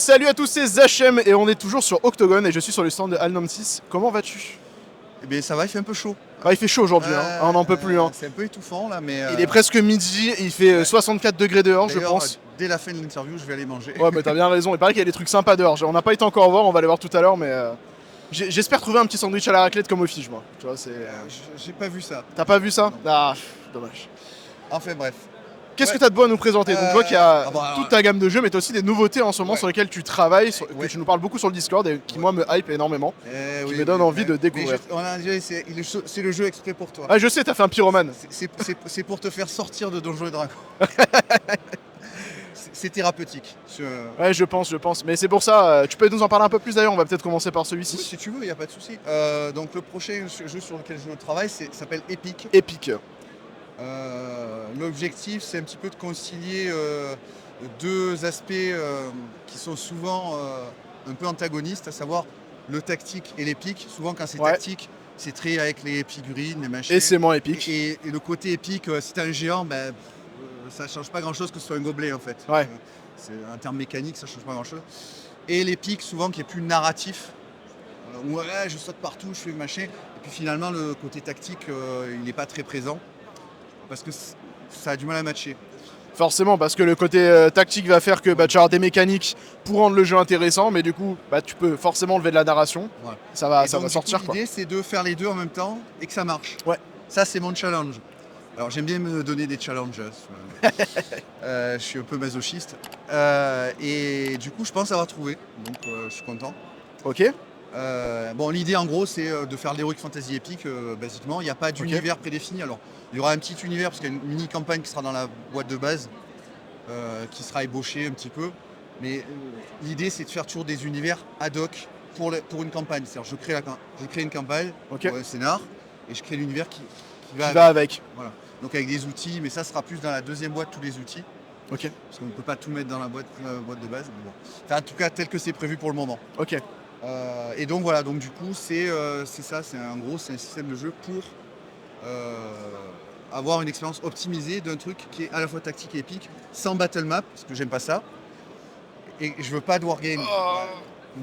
Salut à tous, c'est Zachem et on est toujours sur Octogone et je suis sur le stand de Alnamtis. Comment vas-tu? Eh bien ça va, il fait un peu chaud. Il fait chaud aujourd'hui, on n'en peut plus. C'est un peu étouffant là, mais... Il est presque midi, il fait ouais. 64 degrés dehors, je D'ailleurs, pense. dès la fin de l'interview, je vais aller manger. Ouais, mais t'as bien raison, il paraît qu'il y a des trucs sympas dehors. On n'a pas été encore voir, on va aller voir tout à l'heure, mais j'espère trouver un petit sandwich à la raclette comme au Fige, moi. Tu vois, c'est... J'ai pas vu ça. T'as pas vu ça? Non. Ah, dommage. Enfin bref. Qu'est-ce que t'as de beau à nous présenter? Donc, toi qui as toute ta gamme de jeux, mais t'as aussi des nouveautés en ce moment sur lesquelles tu travailles, que tu nous parles beaucoup sur le Discord et qui, moi, me hype énormément. Qui me donne envie de découvrir. C'est le jeu exprès pour toi. Ah, je sais, t'as fait un pyromane. C'est pour te faire sortir de Donjons et Dragons. C'est thérapeutique. Ouais, je pense. Mais c'est pour ça, tu peux nous en parler un peu plus d'ailleurs, on va peut-être commencer par celui-ci. Oui, si tu veux, il n'y a pas de souci. Donc le prochain jeu sur lequel je travaille s'appelle Epic. Epic. L'objectif, c'est un petit peu de concilier deux aspects qui sont souvent un peu antagonistes, à savoir le tactique et l'épique. Souvent, quand c'est tactique, c'est très avec les figurines, les machines. Et c'est moins épique. Et le côté épique, si t'es un géant, ça change pas grand-chose que ce soit un gobelet, en fait. Ouais. C'est un terme mécanique, ça change pas grand-chose. Et l'épique, souvent, qui est plus narratif. Ouais, je saute partout, je fais machin. Et puis finalement, le côté tactique, il n'est pas très présent. Parce que ça a du mal à matcher. Forcément, parce que le côté tactique va faire que tu vas avoir des mécaniques pour rendre le jeu intéressant, mais du coup, tu peux forcément enlever de la narration. Voilà. Ça va Donc, sortir. L'idée, c'est de faire les deux en même temps et que ça marche. Ouais. Ça, c'est mon challenge. Alors, j'aime bien me donner des challenges. Je suis un peu masochiste. Et du coup, je pense avoir trouvé. Donc, je suis content. Ok. L'idée, en gros, c'est de faire l'Heroic Fantasy Epic, basiquement. Il n'y a pas d'univers prédéfini. Alors, il y aura un petit univers, parce qu'il y a une mini-campagne qui sera dans la boîte de base, qui sera ébauchée un petit peu. Mais l'idée, c'est de faire toujours des univers ad hoc pour une campagne. C'est-à-dire, je crée une campagne, pour un scénar, et je crée l'univers qui va avec. Voilà. Donc avec des outils, mais ça sera plus dans la deuxième boîte, tous les outils. Ok. Parce qu'on ne peut pas tout mettre dans la boîte de base. Mais bon. Enfin, en tout cas, tel que c'est prévu pour le moment. Ok. Et donc voilà, donc du coup c'est ça, c'est un système de jeu pour avoir une expérience optimisée d'un truc qui est à la fois tactique et épique, sans battle map, parce que j'aime pas ça. Et je veux pas de wargame.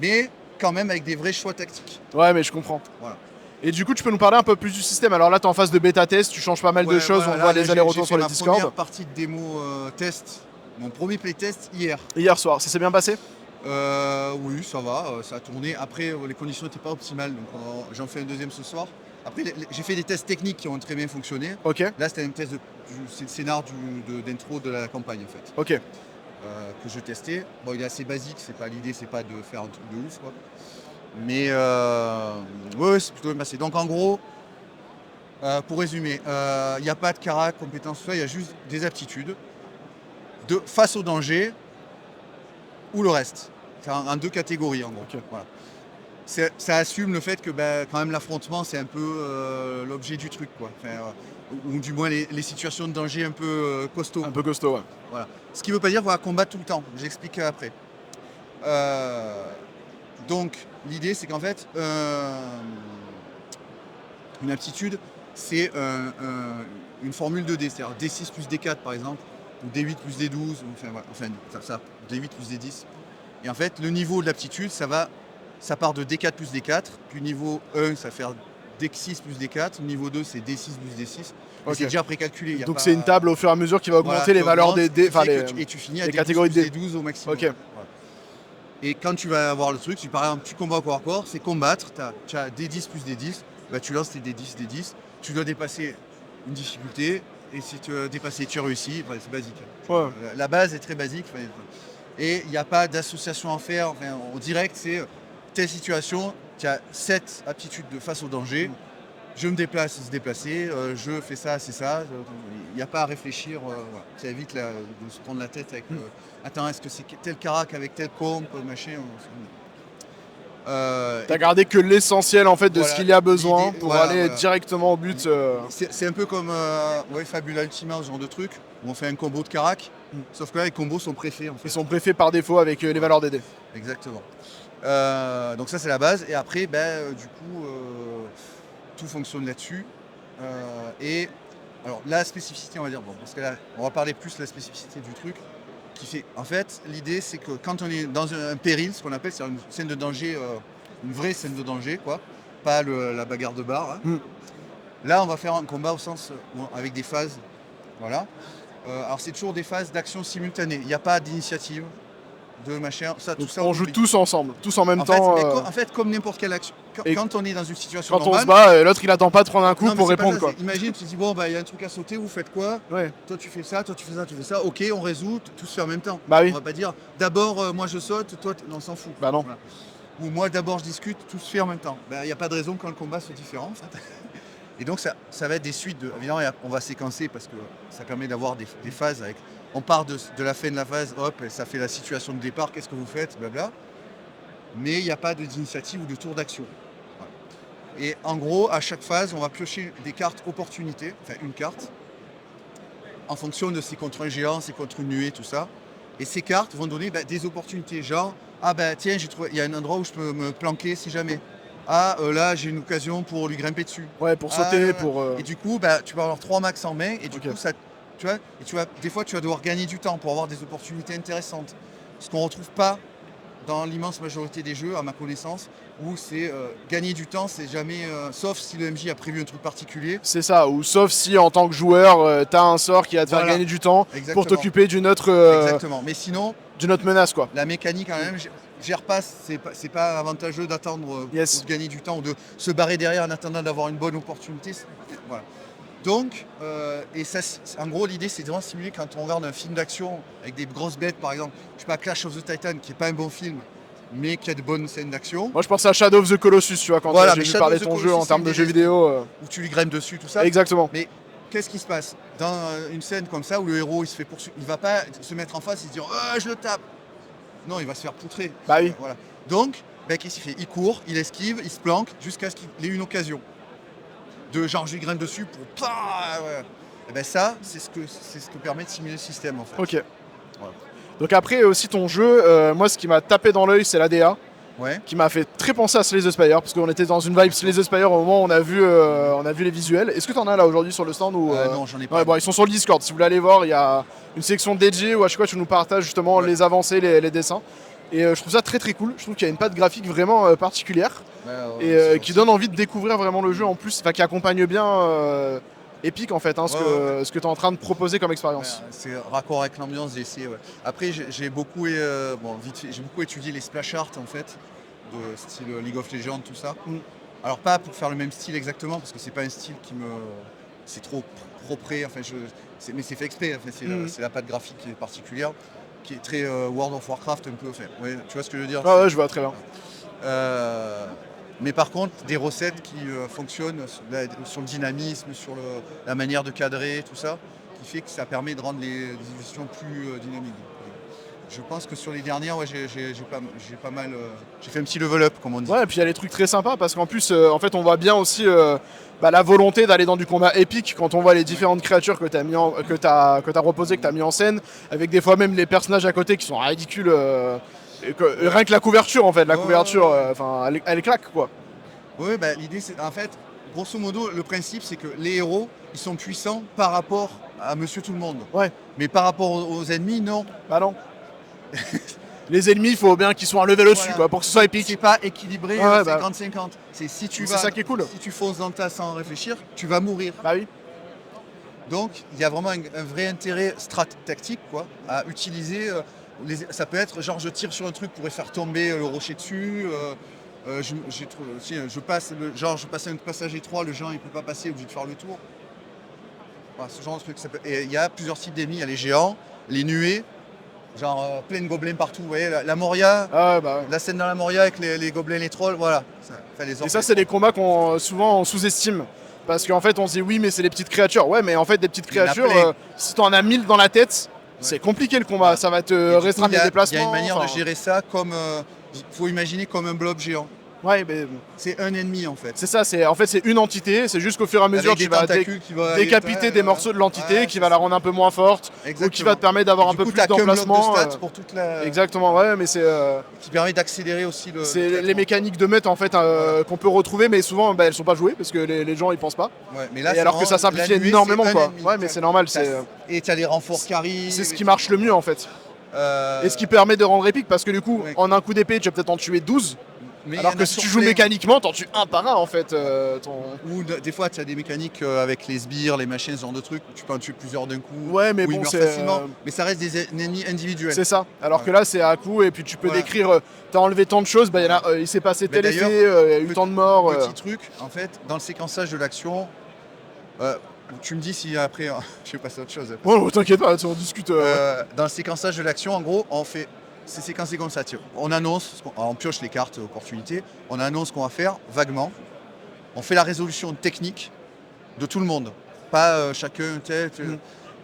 Mais quand même avec des vrais choix tactiques. Ouais, mais je comprends. Voilà. Et du coup, tu peux nous parler un peu plus du système. Alors là, tu es en phase de bêta test, tu changes pas mal de choses, on voit les allers-retours sur les Discord. J'ai fait ma première partie de démo test, mon premier playtest hier. Hier soir, ça s'est bien passé? Oui, ça va, ça a tourné. Après, les conditions n'étaient pas optimales, donc j'en fais un deuxième ce soir. Après, j'ai fait des tests techniques qui ont très bien fonctionné. Ok. Là, c'était un test du scénar d'intro de la campagne, en fait. Ok. Que je testais. Bon, il est assez basique, l'idée, c'est pas de faire un truc de ouf, quoi. Mais ouais, c'est plutôt bien passé. Donc, en gros, pour résumer, il n'y a pas de carac, compétences, il y a juste des aptitudes face au danger ou le reste. C'est en deux catégories, en gros. Okay. Voilà. Ça assume le fait que quand même l'affrontement, c'est un peu l'objet du truc, quoi. Enfin, ou du moins les situations de danger un peu costauds. Un peu costaud, ouais. Voilà. Ce qui ne veut pas dire qu'on va combattre tout le temps. J'explique après. Donc, l'idée, c'est qu'en fait, une aptitude, c'est une formule de D. C'est-à-dire D6 plus D4, par exemple, ou D8 plus D12, enfin D8 plus D10. Et en fait, le niveau de l'aptitude, ça part de D4 plus D4, puis niveau 1, ça fait D6 plus D4, niveau 2, c'est D6 plus D6. Okay. C'est déjà précalculé. Donc c'est une table au fur et à mesure qui va augmenter les valeurs des dés, et tu finis à les catégories de D12 au maximum. Okay. Voilà. Et quand tu vas avoir le truc, par exemple, tu combats au corps à corps, c'est combattre, tu as D10 plus D10, tu lances tes D10, tu dois dépasser une difficulté, et si tu as dépassé, tu as réussi, c'est basique. Ouais. La base est très basique. Et il n'y a pas d'association à faire. En direct, c'est telle situation, tu as 7 aptitudes de face au danger. Je me déplace, se déplacer, je fais ça, c'est ça. Il n'y a pas à réfléchir. Voilà. Ça évite de se prendre la tête avec attends, est-ce que c'est tel carac avec tel comp, machin. T'as gardé que l'essentiel en fait de ce qu'il y a besoin pour aller directement au but. C'est un peu comme Fabula Ultima, ce genre de truc, où on fait un combo de carac, sauf que là les combos sont préfaits. En fait. Ils sont préfaits par défaut avec les valeurs des dés. Exactement. Donc ça c'est la base, et après du coup tout fonctionne là-dessus. Et alors la spécificité, on va dire, parce que là on va parler plus de la spécificité du truc. qui fait. En fait, l'idée, c'est que quand on est dans un péril, ce qu'on appelle, c'est une scène de danger, une vraie scène de danger, quoi, pas la bagarre de bar. Hein. Là, on va faire un combat au sens avec des phases, voilà. Alors c'est toujours des phases d'action simultanée. Il n'y a pas d'initiative, de machin. Tout ça, on joue tous ensemble, tous en même temps. En fait, comme n'importe quelle action. Quand on est dans une situation quand normale, on se bat, l'autre il attend pas de prendre un coup pour répondre, quoi. Imagine, tu te dis bon bah il y a un truc à sauter, vous faites quoi? Ouais. Toi tu fais ça, toi tu fais ça, tu fais ça. Ok, on résout, tout se fait en même temps. Bah oui. On va pas dire d'abord moi je saute, toi on s'en fout. Bah non. Voilà. Ou moi d'abord je discute, tout se fait en même temps. Bah il n'y a pas de raison quand le combat soit différent. En fait. Et donc ça va être des suites. Évidemment, on va séquencer parce que ça permet d'avoir des phases avec. On part de la fin de la phase, hop, et ça fait la situation de départ, qu'est-ce que vous faites, blabla. Mais il n'y a pas d'initiative ou de tour d'action. Voilà. Et en gros, à chaque phase, on va piocher des cartes opportunités, enfin une carte, en fonction de c'est contre un géant, c'est contre une nuée, tout ça. Et ces cartes vont donner des opportunités, genre, ah ben tiens, j'ai trouvé, il y a un endroit où je peux me planquer si jamais. Ah là j'ai une occasion pour lui grimper dessus. Ouais, pour sauter, pour. Et du coup, tu vas avoir 3 max en main et du coup ça. Tu vois, des fois tu vas devoir gagner du temps pour avoir des opportunités intéressantes. Ce qu'on ne retrouve pas dans l'immense majorité des jeux, à ma connaissance, où c'est gagner du temps, c'est jamais. Sauf si le MJ a prévu un truc particulier. C'est ça, ou sauf si en tant que joueur, tu as un sort qui va te faire gagner du temps. Exactement. Pour t'occuper d'une autre. Exactement. Mais sinon. D'une autre menace, quoi. La mécanique, quand même, gère pas, c'est pas avantageux d'attendre ou de gagner du temps ou de se barrer derrière en attendant d'avoir une bonne opportunité. Voilà. Donc, et ça, en gros, l'idée, c'est de vraiment simuler quand on regarde un film d'action avec des grosses bêtes, par exemple, je sais pas, Clash of the Titan, qui est pas un bon film, mais qui a de bonnes scènes d'action. Moi, je pense à Shadow of the Colossus, tu vois, quand j'ai vu parler de ton jeu en termes de jeux vidéo. Où tu lui grimpes dessus, tout ça. Exactement. Mais qu'est-ce qui se passe dans une scène comme ça où le héros il se fait poursuivre, il va pas se mettre en face et se dire je le tape. Non, il va se faire poutrer. Bah oui. Voilà. Donc, qu'est-ce qu'il fait? Il court, il esquive, il se planque jusqu'à ce qu'il ait une occasion. De genre je lui grimpe dessus pour. Ouais. Et ça, c'est ce que permet de simuler le système en fait. Ok. Voilà. Donc après aussi ton jeu, moi ce qui m'a tapé dans l'œil c'est l'ADA. Ouais. Qui m'a fait très penser à Slay the Spire, parce qu'on était dans une vibe Slay the Spire au moment où on a vu les visuels. Est-ce que tu en as là aujourd'hui sur le stand ou, Non, j'en ai pas. Ouais, bon, ils sont sur le Discord, si vous voulez aller voir, il y a une section dédiée où à chaque fois tu nous partages justement les avancées, les dessins. Et je trouve ça très très cool, je trouve qu'il y a une patte graphique vraiment particulière qui donne envie de découvrir vraiment le jeu en plus, qui accompagne bien Epic en fait, ce que tu es en train de proposer comme expérience. C'est raccord avec l'ambiance des essais. Ouais. Après j'ai beaucoup, j'ai beaucoup étudié les splash art en fait, de style League of Legends, tout ça. Alors pas pour faire le même style exactement, parce que c'est pas un style qui me... C'est trop propre, enfin, mais c'est fait exprès, enfin, c'est la patte graphique qui est particulière, qui est très World of Warcraft un peu. Enfin, ouais, tu vois ce que je veux dire? Ouais, je vois très bien. Mais par contre, des recettes qui fonctionnent sur le dynamisme, sur la manière de cadrer, tout ça, qui fait que ça permet de rendre les illustrations plus dynamiques. Je pense que sur les dernières, j'ai pas mal. J'ai fait un petit level up, comme on dit. Ouais, et puis il y a des trucs très sympas parce qu'en plus, en fait, on voit bien aussi la volonté d'aller dans du combat épique quand on voit les différentes créatures que t'as reposées, que t'as mis en scène, avec des fois même les personnages à côté qui sont ridicules. Rien que la couverture, en fait, couverture, elle claque, quoi. Oui, l'idée, c'est en fait, grosso modo, le principe, c'est que les héros, ils sont puissants par rapport à Monsieur Tout-le-Monde. Ouais. Mais par rapport aux ennemis, non. Bah non. Les ennemis, il faut bien qu'ils soient un level au-dessus, quoi, pour que ce soit épique. C'est pas équilibré 50-50. C'est ça qui est cool. Si tu fonces dans le tas sans réfléchir, tu vas mourir. Bah oui. Donc, il y a vraiment un vrai intérêt tactique, quoi, à utiliser. Ça peut être genre je tire sur un truc pour faire tomber le rocher dessus. Je passe un passage étroit, le géant il peut pas passer, obligé de faire le tour. Voilà, ce genre de truc. Et il y a plusieurs types d'ennemis, il y a les géants, les nuées, genre plein de gobelins partout. Vous voyez, la Moria, la scène dans la Moria avec les gobelins, les trolls, voilà. Et ça, c'est des combats qu'on souvent on sous-estime. Parce qu'en fait, on se dit oui, mais c'est des petites créatures. Ouais, mais en fait, des petites créatures, si t'en as 1000 dans la tête, c'est compliqué le combat. Ça va te restreindre les déplacements. Il y a une manière de gérer ça comme. Faut imaginer comme un blob géant. Ouais, mais c'est un ennemi en fait. C'est ça, c'est une entité, c'est juste qu'au fur et à mesure tu vas décapiter des morceaux de l'entité qui va la rendre un peu moins forte. Exactement. Ou qui va te permettre d'avoir un peu plus d'emplacement. Pour toute la... Exactement, ouais, mais c'est qui permet d'accélérer aussi le. C'est les mécaniques de meute en fait qu'on peut retrouver, mais souvent elles sont pas jouées parce que les gens ils pensent pas. Ouais, mais là, et alors que ça simplifie énormément quoi. Ennemi, ouais, mais c'est normal, et tu as les renforts qui arrivent. C'est ce qui marche le mieux en fait. Et ce qui permet de rendre épique, parce que du coup, ouais. en un coup d'épée, tu vas peut-être en tuer 12. Mais alors que si tu joues mécaniquement, t'en tues un par un en fait. Ou des fois, tu as des mécaniques avec les sbires, les machines, ce genre de trucs, tu peux en tuer plusieurs d'un coup. Ouais, mais bon, ils meurent facilement. Mais ça reste des ennemis individuels. C'est ça. Alors que là, c'est à coup, et puis tu peux décrire, t'as enlevé tant de choses, bah, il s'est passé tel effet, il y a eu tant de morts. Petit truc, en fait, dans le séquençage de l'action, tu me dis si après, je vais passer à autre chose. Ouais, t'inquiète pas, on discute. Dans le séquençage de l'action, en gros, on fait. C'est séquencé comme ça. On annonce, on pioche les cartes opportunités, on annonce ce qu'on va faire vaguement. On fait la résolution technique de tout le monde, pas chacun tel.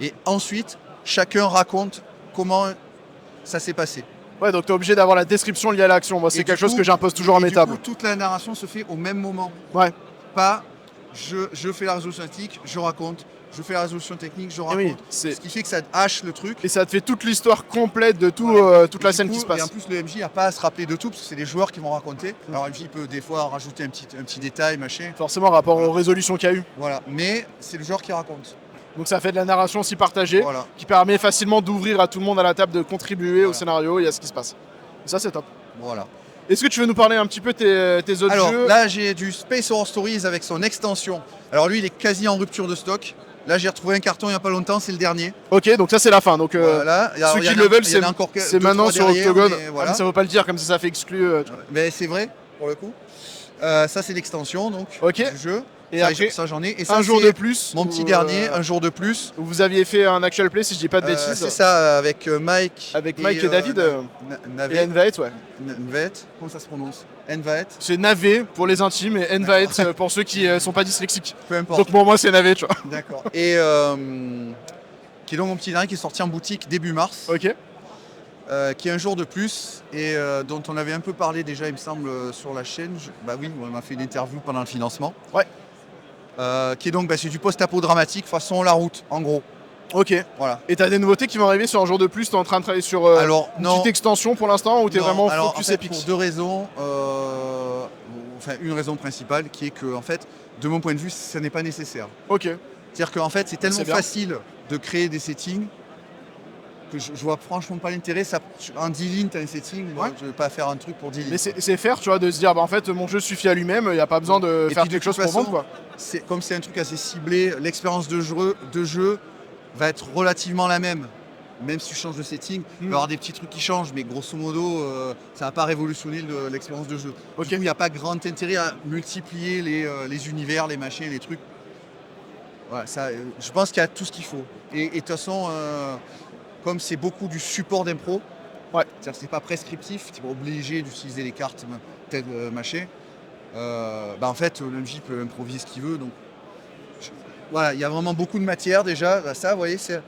Et ensuite, chacun raconte comment ça s'est passé. Ouais, donc t'es obligé d'avoir la description liée à l'action. Moi, c'est quelque chose que j'impose toujours à mes tables. Toute la narration se fait au même moment. Ouais. Pas je fais la résolution technique, je raconte. Je fais la résolution technique, je raconte. Oui, ce qui fait que ça hache le truc. Et ça te fait toute l'histoire complète de tout, toute la scène qui se passe. Et en plus, le MJ n'a pas à se rappeler de tout, parce que c'est les joueurs qui vont raconter. Alors, le MJ peut des fois rajouter un petit détail, machin. Forcément, rapport aux résolutions qu'il y a eu. Voilà, mais c'est le joueur qui raconte. Donc ça fait de la narration aussi partagée, qui permet facilement d'ouvrir à tout le monde à la table, de contribuer au scénario et à ce qui se passe. Et ça, c'est top. Voilà. Est-ce que tu veux nous parler un petit peu de tes autres jeux? Alors là, j'ai du Space Horror Stories avec son extension. Alors lui, il est quasi en rupture de stock. Là, j'ai retrouvé un carton il n'y a pas longtemps, c'est le dernier. Ok, donc ça c'est la fin. Donc voilà. Ceux qui le veulent, c'est maintenant sur Octogone. Voilà. Ça ne veut pas le dire, comme ça fait exclu. Mais c'est vrai, pour le coup. Ça, c'est l'extension du jeu. Et après, ça j'en ai. Et ça, un jour de plus. Mon petit dernier, un jour de plus. Vous aviez fait un actual play, si je dis pas de bêtises. C'est ça, avec Mike. Avec Mike et David. Et Envaet, ouais. Envaet, comment ça se prononce? Envaet. C'est Navet pour les intimes et Envaet pour ceux qui sont pas dyslexiques. Peu importe. Donc pour moi, c'est Navet, tu vois. D'accord. Et qui est donc mon petit dernier qui est sorti en boutique début mars. Ok. Qui est un jour de plus et dont on avait un peu parlé déjà, il me semble, sur la chaîne. Bah oui, on m'a fait une interview pendant le financement. Ouais. Qui est donc c'est du post-apo dramatique façon La Route, en gros. Ok. Voilà. Et t'as des nouveautés qui vont arriver sur un jour de plus? T'es en train de travailler sur une petite extension pour l'instant ou t'es vraiment focus épique? Pour deux raisons. Enfin, une raison principale qui est que, en fait, de mon point de vue, ça n'est pas nécessaire. Ok. C'est-à-dire qu'en fait, c'est tellement facile de créer des settings que je vois franchement pas l'intérêt. En 10 lignes, tu as un setting, je ne vais pas faire un truc pour 10 lignes. Mais c'est faire, tu vois, de se dire, en fait, mon jeu suffit à lui-même, il n'y a pas besoin de faire quelque chose pour vendre, quoi. Comme c'est un truc assez ciblé, l'expérience de jeu va être relativement la même. Même si tu changes de setting, il va y avoir des petits trucs qui changent, mais grosso modo, ça ne va pas révolutionner l'expérience de jeu. Du coup, il n'y a pas grand intérêt à multiplier les univers, les machins, les trucs. Voilà, je pense qu'il y a tout ce qu'il faut. Et de toute façon, comme c'est beaucoup du support d'impro, c'est-à-dire que c'est pas prescriptif, tu es obligé d'utiliser les cartes tel machin. En fait, le MJ peut improviser ce qu'il veut. Donc, voilà, il y a vraiment beaucoup de matière déjà. Ça, vous voyez, c'est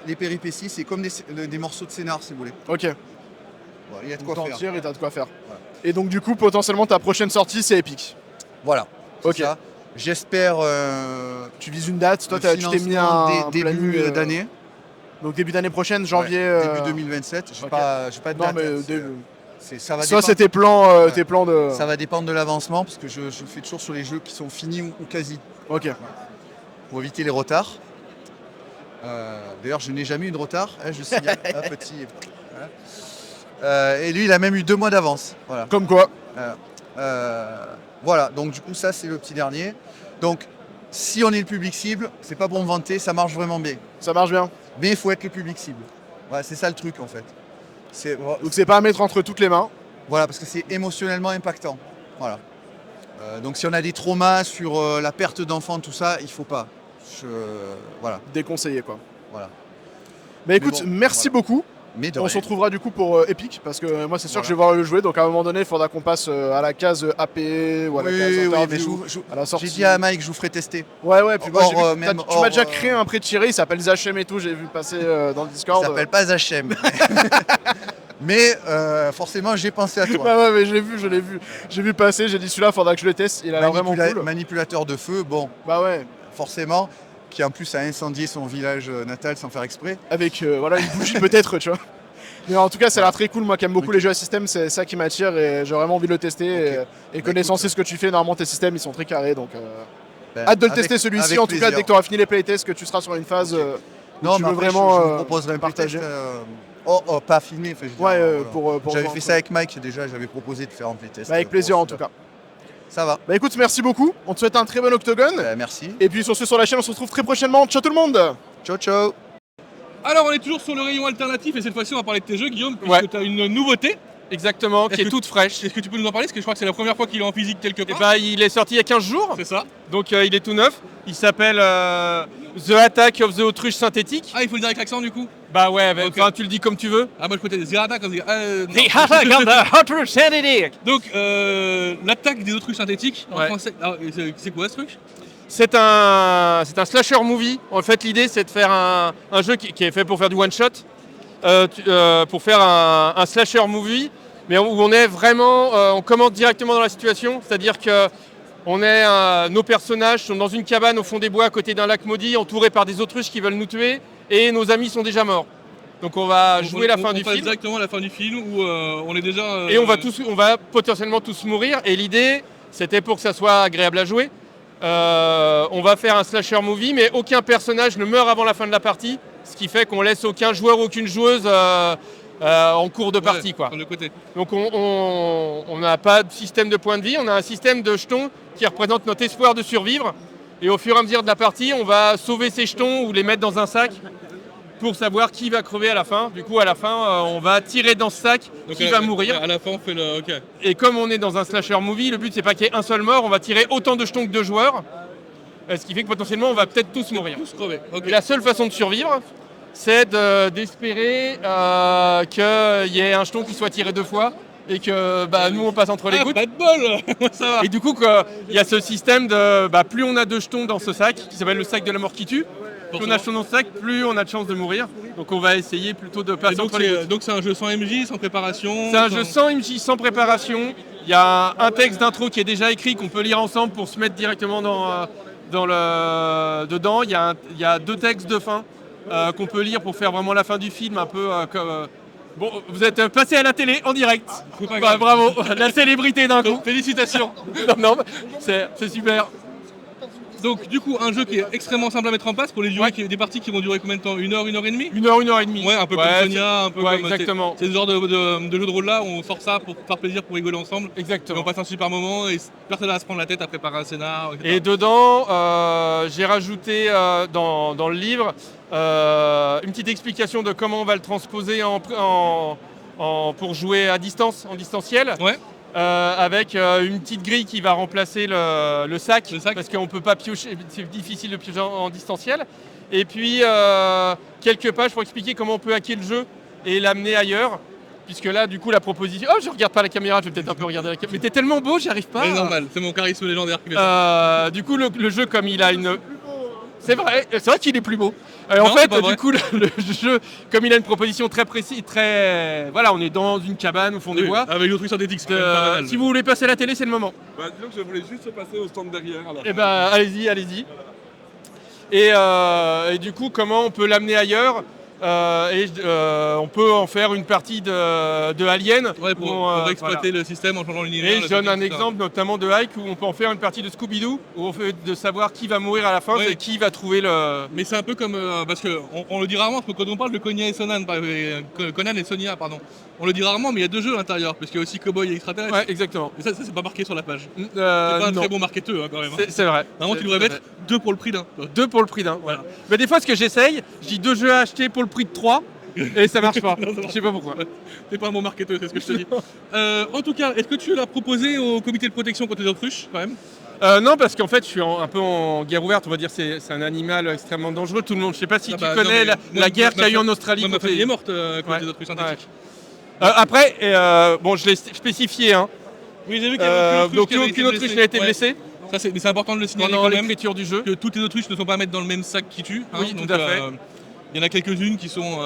les péripéties, c'est comme des morceaux de scénar, si vous voulez. Ok. Voilà, il y a de quoi faire. Et t'as de quoi faire. Voilà. Et donc, du coup, potentiellement, ta prochaine sortie, c'est épique. Voilà. Ok. Ça. J'espère. Tu vises une date, toi, tu t'es mis un début d'année. Donc début d'année prochaine, janvier. Début 2027. Je n'ai pas de date. Ça va soit c'est tes plans, de. Ça va dépendre de l'avancement parce que je fais toujours sur les jeux qui sont finis ou quasi. Ok. Pour éviter les retards. D'ailleurs, je n'ai jamais eu de retard. Je signale un petit. Voilà. Et lui, il a même eu 2 mois d'avance. Voilà. Comme quoi. Voilà. Donc du coup, ça c'est le petit dernier. Donc, si on est le public cible, c'est pas pour me vanter, ça marche vraiment bien. Ça marche bien. Mais il faut être le public cible. Voilà, c'est ça le truc en fait. Donc c'est pas à mettre entre toutes les mains. Voilà, parce que c'est émotionnellement impactant. Voilà. Donc si on a des traumas sur la perte d'enfants, tout ça, il faut pas. Voilà. Déconseillé quoi. Voilà. Mais écoute, merci beaucoup. On se retrouvera du coup pour Epic parce que moi c'est sûr que je vais voir le jouer, donc à un moment donné il faudra qu'on passe à la case AP ou à la case interview, à la sortie. J'ai dit à Mike je vous ferai tester. Ouais, puis moi tu m'as déjà créé un pré-tiré, il s'appelle Zachem et tout, j'ai vu passer dans le Discord. Il s'appelle pas Zachem. Mais forcément j'ai pensé à toi. Ouais, mais j'ai vu passer, j'ai dit celui-là faudra que je le teste, il a l'air vraiment cool. Manipulateur de feu, bon. Bah ouais. Forcément. Qui en plus a incendié son village natal sans faire exprès. Avec une bougie peut-être, tu vois. Mais en tout cas, ça a l'air très cool. Moi qui aime beaucoup les jeux à système, c'est ça qui m'attire et j'ai vraiment envie de le tester. Et connaissant ce que tu fais, normalement tes systèmes ils sont très carrés. Donc hâte de le tester celui-ci. En tout cas, dès que tu auras fini les playtests, que tu seras sur une phase où tu veux vraiment je vous proposerai un partager. Pas filmé. Pour j'avais fait ça avec Mike déjà, j'avais proposé de faire un playtest. Avec plaisir en tout cas. Ça va. Écoute, merci beaucoup. On te souhaite un très bon octogone. Merci. Et puis sur ce, sur la chaîne, on se retrouve très prochainement. Ciao tout le monde. Ciao. Alors on est toujours sur le rayon alternatif et cette fois-ci on va parler de tes jeux, Guillaume, puisque tu as une nouveauté. Exactement, qui est toute fraîche. Est-ce que tu peux nous en parler? Parce que je crois que c'est la première fois qu'il est en physique quelque part. Il est sorti il y a 15 jours. C'est ça. Donc il est tout neuf. Il s'appelle The Attack of the Autruche Synthétique. Ah, il faut le dire avec l'accent du coup? Bah ouais, tu le dis comme tu veux. Ah, moi je peux The Attack of the... The Attack of the Autruche Synthétique. Donc l'attaque des autruches synthétiques, en français, c'est quoi ce truc? C'est un slasher movie. En fait, l'idée c'est de faire un jeu qui est fait pour faire du one shot, pour faire un slasher movie, mais où on est vraiment, on commente directement dans la situation, c'est-à-dire que nos personnages sont dans une cabane au fond des bois à côté d'un lac maudit, entourés par des autruches qui veulent nous tuer, et nos amis sont déjà morts. Donc on va jouer la fin du film. Exactement la fin du film où on est déjà. Et on va potentiellement tous mourir. Et l'idée, c'était pour que ça soit agréable à jouer. On va faire un slasher movie, mais aucun personnage ne meurt avant la fin de la partie, ce qui fait qu'on laisse aucun joueur, aucune joueuse en cours de partie, quoi. De côté. Donc on n'a pas de système de points de vie, on a un système de jetons qui représente notre espoir de survivre. Et au fur et à mesure de la partie, on va sauver ces jetons ou les mettre dans un sac pour savoir qui va crever à la fin. Du coup, à la fin, on va tirer dans ce sac qui va mourir. À la fin, on fait le... Ok. Et comme on est dans un slasher movie, le but, c'est pas qu'il y ait un seul mort, on va tirer autant de jetons que de joueurs. Ce qui fait que potentiellement, on va peut-être tous mourir. Tous crever. Okay. Et la seule façon de survivre, c'est d'espérer qu'il y ait un jeton qui soit tiré 2 fois et que nous, on passe entre les gouttes. Pas de bol. Ça va. Et du coup, il y a ce système de plus on a de jetons dans ce sac, qui s'appelle le sac de la mort qui tue, plus on a de jetons dans ce sac, plus on a de chances de mourir. Donc on va essayer plutôt de passer entre les gouttes. Donc c'est un jeu sans MJ, sans préparation? C'est un jeu sans MJ, sans préparation. Il y a un texte d'intro qui est déjà écrit, qu'on peut lire ensemble pour se mettre directement dedans. Il y a 2 textes de fin qu'on peut lire pour faire vraiment la fin du film, un peu comme... Bon, vous êtes passé à la télé en direct. Bravo, la célébrité d'un coup. Félicitations. non, c'est super. Donc du coup, un jeu qui est extrêmement simple à mettre en place pour les durées, des parties qui vont durer combien de temps? 1 heure, 1 heure et demie? 1 heure, 1 heure et demie. Ouais, un peu comme Sonia, un peu comme... Exactement. C'est ce genre de jeu de rôle là où on sort ça pour faire plaisir, pour rigoler ensemble. Exactement. Et on passe un super moment et personne n'a à se prendre la tête à préparer un scénar, etc. Et dedans, j'ai rajouté dans le livre une petite explication de comment on va le transposer pour jouer à distance, en distanciel. Ouais. Avec une petite grille qui va remplacer le sac, parce qu'on ne peut pas piocher, c'est difficile de piocher en distanciel. Et puis quelques pages pour expliquer comment on peut hacker le jeu et l'amener ailleurs. Puisque là, du coup, la proposition... Oh, je regarde pas la caméra, je vais peut-être un peu regarder la caméra. Mais t'es tellement beau, j'y arrive pas. C'est normal, c'est mon charisme légendaire qui fait ça. Du coup, le jeu, comme il a une... C'est vrai qu'il est plus beau. En fait, du coup, le jeu, comme il a une proposition très précise, voilà, on est dans une cabane au fond des bois. Avec d'autres trucs synthétiques, si vous voulez passer à la télé, c'est le moment. Disons que je voulais juste passer au stand derrière. Et allez-y. Et du coup, comment on peut l'amener ailleurs? On peut en faire une partie de Alien. Ouais, pour exploiter le système en changeant l'univers. Et je donne un exemple notamment de Hike où on peut en faire une partie de Scooby-Doo où on fait de savoir qui va mourir à la fin et qui va trouver le... Mais c'est un peu comme... parce qu'on le dit rarement, parce que quand on parle de Conan et Sonia, on le dit rarement, mais il y a 2 jeux à l'intérieur, parce qu'il y a aussi Cowboy et Extraterrestre. Ouais, exactement. Et ça c'est pas marqué sur la page. C'est pas un très bon marketeur quand même. C'est vrai. Normalement tu devrais mettre 2 pour le prix d'un. 2 pour le prix d'un, voilà. Mais des fois ce que j'essaye, je dis 2 jeux à acheter pour le prix de 3 et ça marche pas. Je sais pas pourquoi. T'es pas un bon marketeur, c'est ce que je te dis. En tout cas, est-ce que tu l'as proposé au comité de protection contre les autruches quand même? Non, parce qu'en fait, je suis un peu en guerre ouverte, on va dire. C'est un animal extrêmement dangereux. Tout le monde, je sais pas si tu connais la guerre qu'il y a eu en Australie. Ma famille est morte contre les autruches synthétiques. Après, je l'ai spécifié. Oui, j'ai vu qu'il y avait aucune autruche n'a été blessée. Mais c'est important de le signaler pendant quand même. L'écriture du jeu. Que toutes les autruches ne sont pas à mettre dans le même sac qui tue. Oui, tout à fait. Il y en a quelques-unes qui sont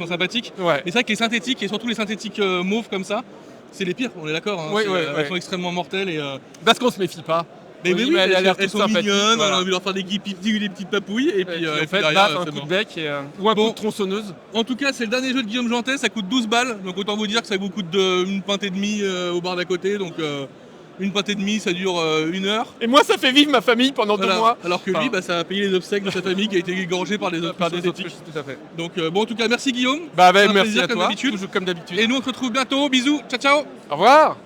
sympathiques. Ouais. Mais c'est vrai que les synthétiques, et surtout les synthétiques mauves comme ça, c'est les pires, on est d'accord. Elles sont extrêmement mortelles. Parce qu'on se méfie pas. Mais oui, elles sont mignonnes, voilà. On a envie de leur faire des petites papouilles. Et puis en fait, derrière, un coup de bec ou un coup de tronçonneuse. En tout cas, c'est le dernier jeu de Guillaume Jantet, ça coûte 12 balles. Donc autant vous dire que ça vous coûte une pinte et demie au bar d'à côté. Donc une pâtée de mie, ça dure 1 heure. Et moi, ça fait vivre ma famille pendant 2 Voilà. mois. Alors que lui, ça a payé les obsèques de sa famille qui a été égorgée par des autres Autriches, tout à fait. Donc bon, en tout cas, merci Guillaume. Bah, C'est un merci plaisir, à comme toi, d'habitude. toujours comme d'habitude. Et nous, on se retrouve bientôt. Bisous, ciao ciao. Au revoir.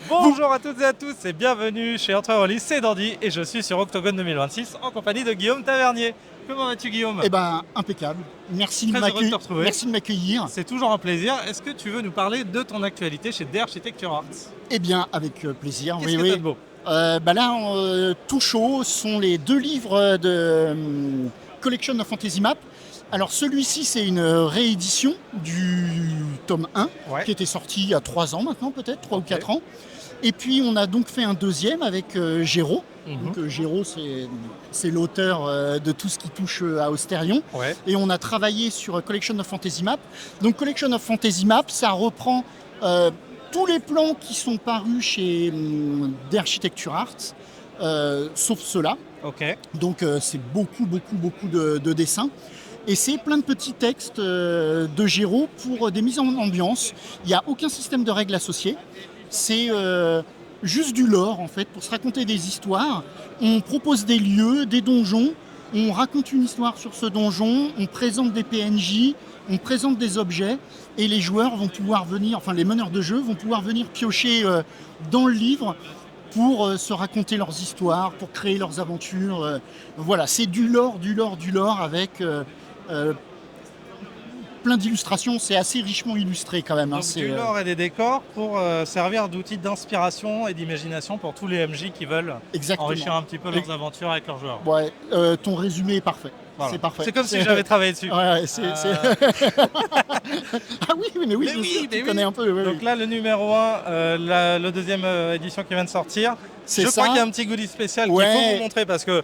Bonjour à toutes et à tous et bienvenue chez Entre Release, c'est Dandy et je suis sur Octogone 2026 en compagnie de Guillaume Tavernier. Comment vas-tu Guillaume? Eh ben, impeccable. Merci Très heureux de te retrouver. Merci de m'accueillir. C'est toujours un plaisir. Est-ce que tu veux nous parler de ton actualité chez The Architecture Arts? Eh bien, avec plaisir. Qu'est-ce que t'as de beau? Là, tout chaud sont les 2 livres de Collection of Fantasy Map. Alors celui-ci, c'est une réédition du tome 1, qui était sorti il y a 3 ans maintenant, peut-être, 3 ou 4 ans. Et puis on a donc fait un deuxième avec Géraud. Donc Géraud, c'est l'auteur de tout ce qui touche à Austérion. Et on a travaillé sur Collection of Fantasy Map. Donc Collection of Fantasy Map, ça reprend tous les plans qui sont parus chez The Architecture Arts, sauf ceux-là. Donc c'est beaucoup de dessins. Et c'est plein de petits textes de Géraud pour des mises en ambiance. Il n'y a aucun système de règles associé. C'est juste du lore en fait, pour se raconter des histoires. On propose des lieux, des donjons, on raconte une histoire sur ce donjon, on présente des PNJ, on présente des objets et les joueurs vont pouvoir venir, enfin les meneurs de jeu vont pouvoir venir piocher dans le livre pour se raconter leurs histoires, pour créer leurs aventures. Voilà, c'est du lore avec plein d'illustrations, c'est assez richement illustré quand même. Donc du lore et des décors pour servir d'outils d'inspiration et d'imagination pour tous les MJ qui veulent enrichir un petit peu leurs aventures avec leurs joueurs. Ouais, ton résumé est parfait. Voilà. C'est parfait. C'est comme si j'avais travaillé dessus. Ouais, Ah oui, tu connais un peu. Donc là, le numéro 1, la deuxième édition qui vient de sortir. Je crois qu'il y a un petit goodie spécial qu'il faut vous montrer parce que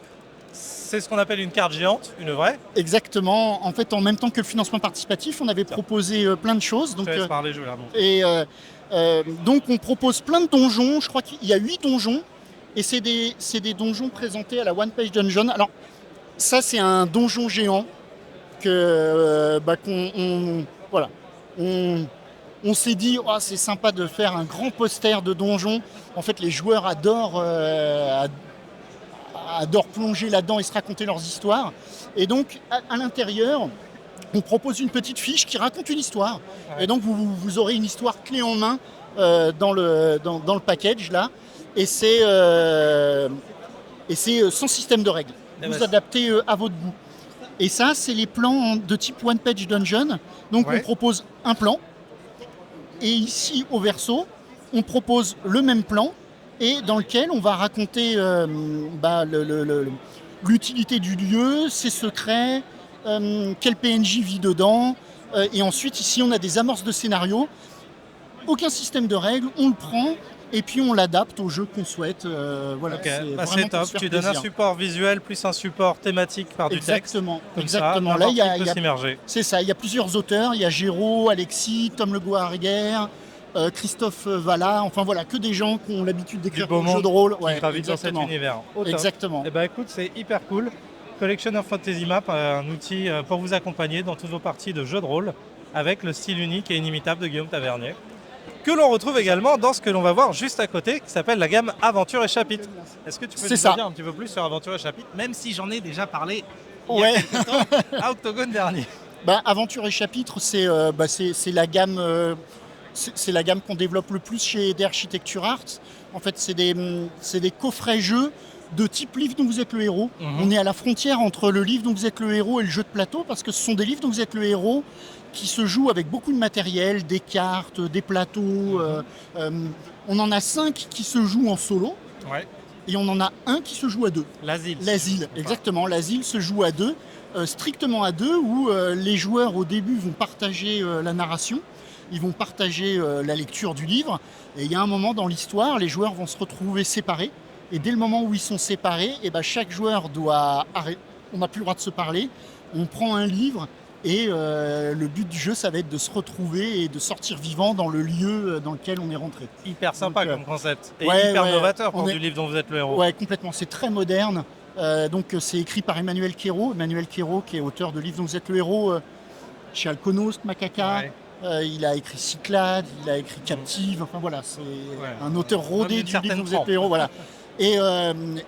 c'est ce qu'on appelle une carte géante, une vraie. Exactement. En fait, en même temps que le financement participatif, on avait proposé plein de choses. Donc, parler, je vais la montrer. Donc, on propose plein de donjons. Je crois qu'il y a 8 donjons. Et c'est des donjons présentés à la One Page Dungeon. Alors, ça, c'est un donjon géant on s'est dit, c'est sympa de faire un grand poster de donjon. En fait, les joueurs adorent plonger là-dedans et se raconter leurs histoires. Et donc, à l'intérieur, on propose une petite fiche qui raconte une histoire. Et donc, vous aurez une histoire clé en main dans le package, là. Et c'est sans système de règles. Vous adaptez à votre goût. Et ça, c'est les plans de type One Page Dungeon. Donc, on propose un plan. Et ici, au verso, on propose le même plan et dans lequel on va raconter l'utilité du lieu, ses secrets, quel PNJ vit dedans. Et ensuite, ici, on a des amorces de scénario. Aucun système de règles, on le prend et puis on l'adapte au jeu qu'on souhaite. C'est top. Tu donnes un support visuel plus un support thématique par du texte. Exactement. Là, il y a s'immerger. C'est ça. Il y a plusieurs auteurs. Il y a Géraud, Alexis, Tom Le Guarguer, Christophe Valla. Enfin voilà, que des gens qui ont l'habitude d'écrire des jeux de rôle. Qui gravitent dans cet univers. Exactement. Et écoute, c'est hyper cool. Collection of Fantasy Map, un outil pour vous accompagner dans toutes vos parties de jeux de rôle avec le style unique et inimitable de Guillaume Tavernier, que l'on retrouve également dans ce que l'on va voir juste à côté, qui s'appelle la gamme Aventure et Chapitre. Est-ce que tu peux nous dire un petit peu plus sur Aventure et Chapitre, même si j'en ai déjà parlé il y a quelques temps à Octogone dernier. Aventure et Chapitre, c'est la gamme, c'est la gamme qu'on développe le plus chez The Architecture Arts. En fait, c'est des coffrets jeux de type livre dont vous êtes le héros. On est à la frontière entre le livre dont vous êtes le héros et le jeu de plateau, parce que ce sont des livres dont vous êtes le héros qui se jouent avec beaucoup de matériel, des cartes, des plateaux. On en a 5 qui se jouent en solo. Et on en a un qui se joue à 2. L'asile, exactement. L'asile se joue à 2, strictement à 2, où les joueurs au début vont partager la narration, ils vont partager la lecture du livre. Et il y a un moment dans l'histoire, les joueurs vont se retrouver séparés. Et dès le moment où ils sont séparés, chaque joueur doit arrêter. On n'a plus le droit de se parler. On prend un livre. Et le but du jeu, ça va être de se retrouver et de sortir vivant dans le lieu dans lequel on est rentré. Hyper sympa comme concept. Et hyper novateur pour du livre dont vous êtes le héros. Ouais, complètement. C'est très moderne. Donc c'est écrit par Emmanuel Quérault. Emmanuel Quérault qui est auteur de livres dont vous êtes le héros chez Alconost, Macaca, Il a écrit Cyclades, il a écrit Captive, enfin voilà, c'est un auteur rodé du livre Vous êtes le héros, voilà. Et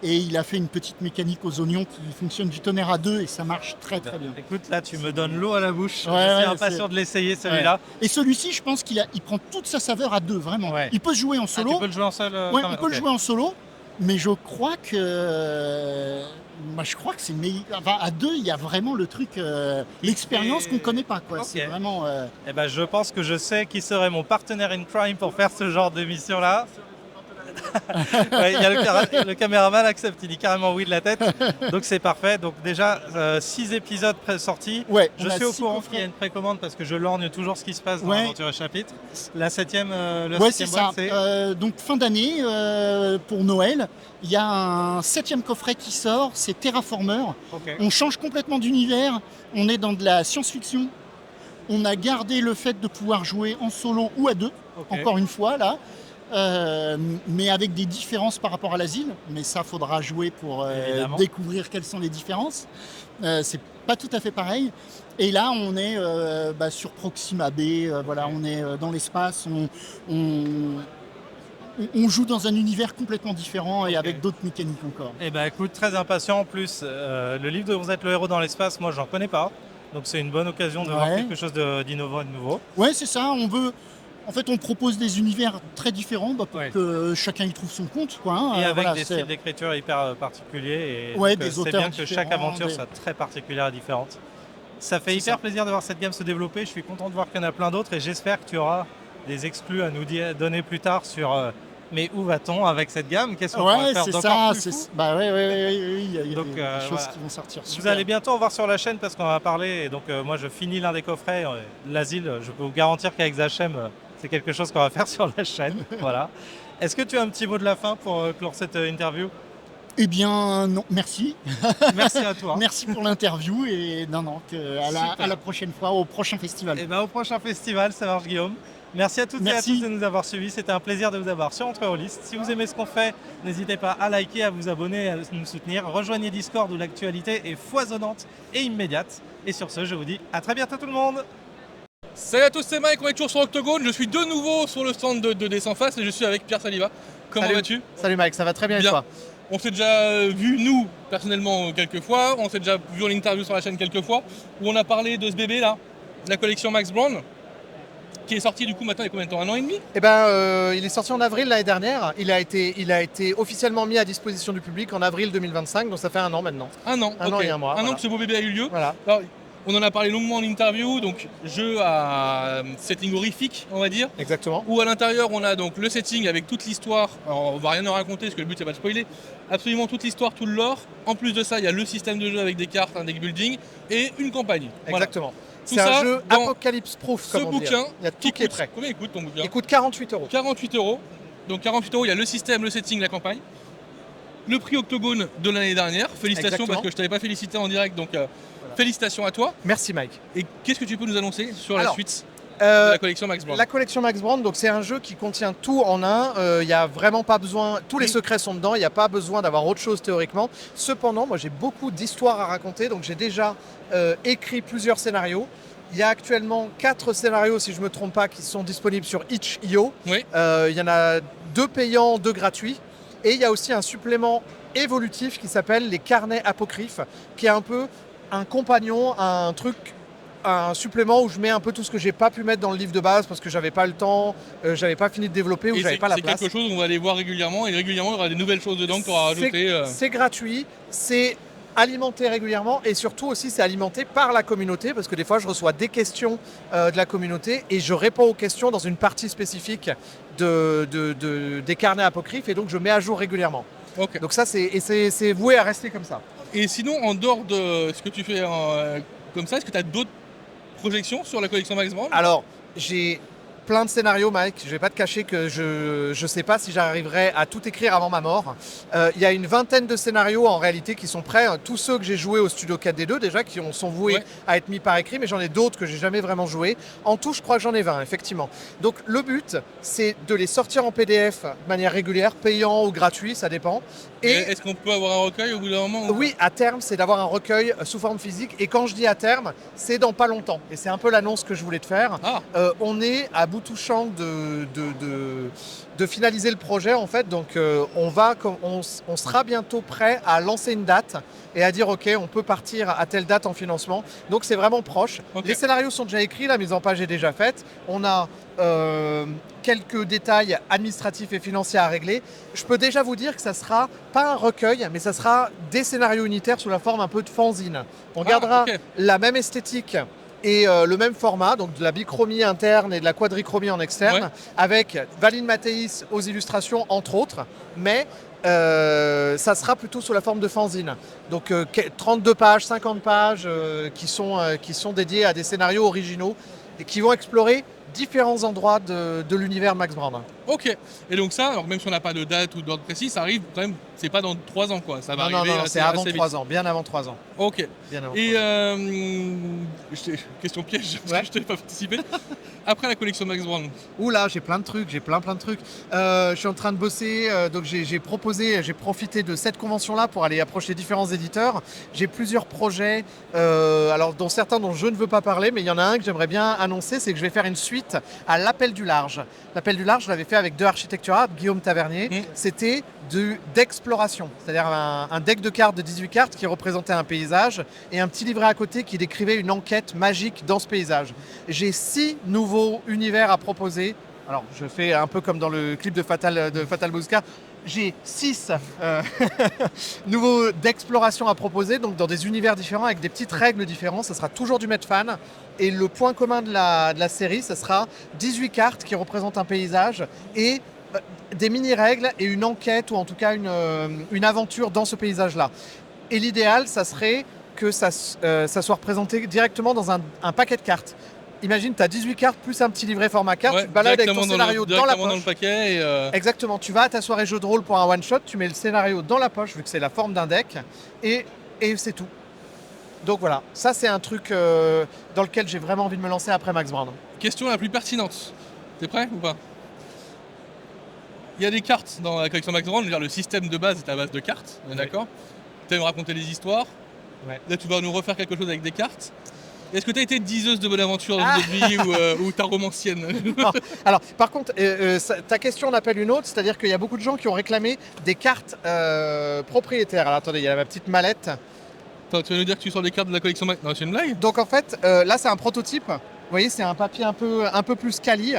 il a fait une petite mécanique aux oignons qui fonctionne du tonnerre à 2 et ça marche très très bien. Écoute, là tu me donnes l'eau à la bouche, Ouais, je suis ouais, impatient de l'essayer celui-là. Et celui-ci, je pense qu'il prend toute sa saveur à 2, vraiment. Ouais. Il peut se jouer en solo. Tu peux le jouer en seul Ouais, il peut le jouer en solo, mais je crois que... Moi, je crois que c'est enfin, à 2, il y a vraiment le truc, l'expérience qu'on connaît pas, quoi. Ok. C'est vraiment. Eh ben, je pense que je sais qui serait mon partenaire in crime pour faire ce genre d'émission-là. Ouais, il y a le caméraman accepte, il dit carrément oui de la tête. Donc c'est parfait. Donc déjà 6 épisodes sortis. Ouais, je suis au courant qu'il y a une précommande parce que je lorgne toujours ce qui se passe dans l'aventure et chapitre. La 7e, c'est ça. Donc fin d'année, pour Noël, il y a un 7e coffret qui sort, c'est Terraformer. Okay. On change complètement d'univers, on est dans de la science-fiction. On a gardé le fait de pouvoir jouer en solo ou à 2, encore une fois là. Mais avec des différences par rapport à l'asile, mais ça faudra jouer pour découvrir quelles sont les différences. C'est pas tout à fait pareil. Et là on est sur Proxima B, voilà, on est dans l'espace, on joue dans un univers complètement différent et avec d'autres mécaniques encore. Eh ben écoute, très impatient en plus. Le livre de Vous êtes le héros dans l'espace, moi j'en connais pas. Donc c'est une bonne occasion de voir quelque chose d'innovant et de nouveau. Ouais, c'est ça, en fait, on propose des univers très différents pour que chacun y trouve son compte. Quoi, hein. Et avec des styles d'écriture hyper particuliers. Et des auteurs c'est bien que chaque aventure soit très particulière et différente. Ça fait hyper plaisir de voir cette gamme se développer. Je suis content de voir qu'il y en a plein d'autres et j'espère que tu auras des exclus à nous donner plus tard sur mais où va-t-on avec cette gamme. Qu'est-ce qu'on va faire d'encore plus fou ? Il y a des choses qui vont sortir. Vous allez bientôt en voir sur la chaîne parce qu'on va parler. Et donc moi, je finis l'un des coffrets. L'asile, je peux vous garantir qu'avec Zachem, c'est quelque chose qu'on va faire sur la chaîne. Voilà. Est-ce que tu as un petit mot de la fin pour clore cette interview ? Eh bien, non, merci. Merci à toi. Merci pour l'interview et à la prochaine fois, au prochain festival. Et au prochain festival, ça marche Guillaume. Merci à toutes et à tous de nous avoir suivis. C'était un plaisir de vous avoir sur EntreHeuroList. Si vous aimez ce qu'on fait, n'hésitez pas à liker, à vous abonner, à nous soutenir. Rejoignez Discord où l'actualité est foisonnante et immédiate. Et sur ce, je vous dis à très bientôt tout le monde. Salut à tous, c'est Mike, on est toujours sur Octogone. Je suis de nouveau sur le stand de Descends Face et je suis avec Pierre Saliva. Comment vas-tu ? Salut Mike, ça va très bien et toi ? On s'est déjà vu, nous, personnellement, quelques fois. On s'est déjà vu en interview sur la chaîne quelques fois où on a parlé de ce bébé là, de la collection Max Brown, qui est sorti du coup maintenant il y a combien de temps ? 1 an et demi ? Il est sorti en avril l'année dernière. Il a été officiellement mis à disposition du public en avril 2025, donc ça fait 1 an maintenant. 1 an, an et 1 mois. 1 an que ce beau bébé a eu lieu. Voilà. Alors, on en a parlé longuement en interview, donc jeu à setting horrifique, on va dire. Exactement. Où à l'intérieur on a donc le setting avec toute l'histoire. Alors on va rien en raconter parce que le but c'est pas de spoiler. Absolument toute l'histoire, tout le lore. En plus de ça, il y a le système de jeu avec des cartes, un deck building et une campagne. Exactement. Voilà. C'est un jeu apocalypse proof, ce bouquin. Il y a tout qui est prêt. Combien il coûte ton bouquin ? Il coûte 48 €. 48 €. Donc 48 €, il y a le système, le setting, la campagne. Le prix Octogone de l'année dernière. Félicitations. Exactement. Parce que je t'avais pas félicité en direct, donc félicitations à toi. Merci Mike. Et qu'est-ce que tu peux nous annoncer sur la suite de la collection Max Brown ? La collection Max Brown, donc c'est un jeu qui contient tout en un. Il n'y a vraiment pas besoin, tous les secrets sont dedans, il n'y a pas besoin d'avoir autre chose théoriquement. Cependant, moi j'ai beaucoup d'histoires à raconter, donc j'ai déjà écrit plusieurs scénarios. Il y a actuellement 4 scénarios, si je ne me trompe pas, qui sont disponibles sur itch.io. Oui. Il y en a 2 payants, 2 gratuits. Et il y a aussi un supplément évolutif qui s'appelle les carnets apocryphes, qui est un peu un compagnon, un supplément où je mets un peu tout ce que j'ai pas pu mettre dans le livre de base parce que j'avais pas le temps, j'avais pas fini de développer ou j'avais pas la place. C'est quelque chose qu'on va aller voir régulièrement et régulièrement il y aura des nouvelles choses dedans que tu auras rajoutées. C'est gratuit, c'est alimenté régulièrement et surtout aussi c'est alimenté par la communauté parce que des fois je reçois des questions de la communauté et je réponds aux questions dans une partie spécifique des carnets apocryphes et donc je mets à jour régulièrement. Okay. Donc ça c'est voué à rester comme ça. Et sinon en dehors de ce que tu fais comme ça, est-ce que tu as d'autres projections sur la collection Max Brown ? Alors j'ai plein de scénarios, Mike. Je vais pas te cacher que je sais pas si j'arriverai à tout écrire avant ma mort. Il y a une vingtaine de scénarios en réalité qui sont prêts. Tous ceux que j'ai joués au Studio 4D2 déjà, qui sont voués à être mis par écrit, mais j'en ai d'autres que j'ai jamais vraiment joué. En tout, je crois que j'en ai 20, effectivement. Donc le but, c'est de les sortir en PDF de manière régulière, payant ou gratuit, ça dépend. Et est-ce qu'on peut avoir un recueil au bout d'un moment? Oui, à terme, c'est d'avoir un recueil sous forme physique. Et quand je dis à terme, c'est dans pas longtemps. Et c'est un peu l'annonce que je voulais te faire. On est à bout touchant de finaliser le projet, en fait. Donc, on sera bientôt prêt à lancer une date et à dire, OK, on peut partir à telle date en financement. Donc, c'est vraiment proche. Okay. Les scénarios sont déjà écrits, la mise en page est déjà faite. On a quelques détails administratifs et financiers à régler. Je peux déjà vous dire que ça sera pas un recueil, mais ça sera des scénarios unitaires sous la forme un peu de fanzine. On gardera la même esthétique et le même format, donc de la bichromie interne et de la quadrichromie en externe, avec Valine Mathéis aux illustrations, entre autres, mais ça sera plutôt sous la forme de fanzine. Donc 32 pages, 50 pages qui sont dédiées à des scénarios originaux et qui vont explorer différents endroits de l'univers Max Brand. Ok, et donc ça, alors même si on n'a pas de date ou d'ordre précis, ça arrive quand même, c'est pas dans 3 ans quoi, ça va arriver non, c'est avant 3 ans, bien avant 3 ans. Ok, et question piège, parce que je t'ai pas participé. Après la collection Max Brand. Oula, j'ai plein de trucs, plein de trucs. Je suis en train de bosser, donc j'ai profité de cette convention-là pour aller approcher différents éditeurs. J'ai plusieurs projets, alors dont certains dont je ne veux pas parler, mais il y en a un que j'aimerais bien annoncer, c'est que je vais faire une suite à l'Appel du Large. L'Appel du Large, je l'avais fait avec deux Architectura, Guillaume Tavernier. C'était d'exploration, c'est-à-dire un deck de cartes de 18 cartes qui représentait un paysage et un petit livret à côté qui décrivait une enquête magique dans ce paysage. J'ai 6 nouveaux univers à proposer. Alors, je fais un peu comme dans le clip de Fatal Bouska. J'ai 6 nouveaux d'exploration à proposer, donc dans des univers différents, avec des petites règles différentes. Ça sera toujours du Medfan. Et le point commun de la série, ça sera 18 cartes qui représentent un paysage et des mini-règles et une enquête, ou en tout cas une aventure dans ce paysage-là. Et l'idéal, ça serait que ça soit représenté directement dans un paquet de cartes. Imagine, tu as 18 cartes plus un petit livret format carte, tu te balades avec ton scénario dans la poche. Dans le paquet Exactement, tu vas à ta soirée jeu de rôle pour un one-shot, tu mets le scénario dans la poche, vu que c'est la forme d'un deck, et c'est tout. Donc voilà, ça c'est un truc dans lequel j'ai vraiment envie de me lancer après Max Brand. Question la plus pertinente, t'es prêt ou pas? Il y a des cartes dans la collection Max Brand, le système de base est à base de cartes, d'accord? Tu vas me raconter des histoires, là tu vas nous refaire quelque chose avec des cartes. Est-ce que tu as été diseuse de bonne aventure dans une vie ou ta romancienne? Alors, par contre, ta question en appelle une autre, c'est-à-dire qu'il y a beaucoup de gens qui ont réclamé des cartes propriétaires. Alors attendez, il y a ma petite mallette. Attends, tu vas nous dire que tu sors des cartes de la collection Max? Non, c'est une blague? Donc en fait, là c'est un prototype. Vous voyez, c'est un papier un peu plus quali.